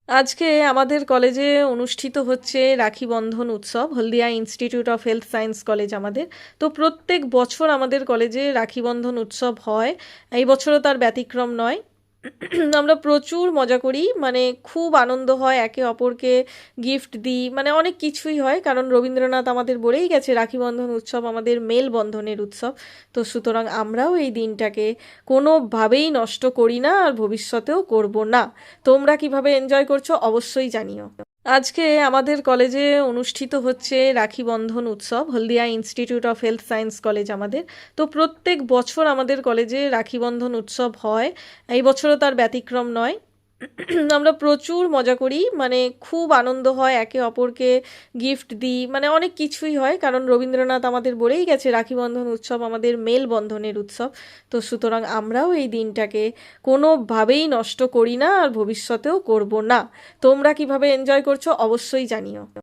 আজকে আমাদের কলেজে অনুষ্ঠিত হচ্ছে রাখি বন্ধন উৎসব, Haldia institute of health science college আমাদের। তো প্রত্যেক বছর আমাদের কলেজে রাখি বন্ধন উৎসব হয়, এই বছরও তার ব্যতিক্রম নয়। আমরা প্রচুর মজা করি, মানে খুব আনন্দ হয়, একে অপরকে গিফট দিই, মানে অনেক কিছুই হয়, কারণ রবীন্দ্রনাথ আমাদের বলেই গেছে রাখি বন্ধন উৎসব আমাদের মেল বন্ধনের উৎসব। তো সুতরাং আমরাও এই দিনটাকে কোনোভাবেই নষ্ট করি না, আর ভবিষ্যতেও করব না। তোমরা কিভাবে এনজয় করছো অবশ্যই জানিও। আজকে আমাদের কলেজে অনুষ্ঠিত হচ্ছে রাখি বন্ধন উৎসব, Haldia institute of health science college আমাদের। তো প্রত্যেক বছর আমাদের কলেজে রাখি বন্ধন উৎসব হয়, এই বছরও তার ব্যতিক্রম নয়। আমরা প্রচুর মজা করি, মানে খুব আনন্দ হয়, একে অপরকে গিফট দিই, মানে অনেক কিছুই হয়, কারণ রবীন্দ্রনাথ আমাদের বলেই গেছে রাখি বন্ধন উৎসব আমাদের মেল বন্ধনের উৎসব। তো সুতরাং আমরাও এই দিনটাকে কোনোভাবেই নষ্ট করি না, আর ভবিষ্যতেও করব না। তোমরা কিভাবে এনজয় করছো অবশ্যই জানিও।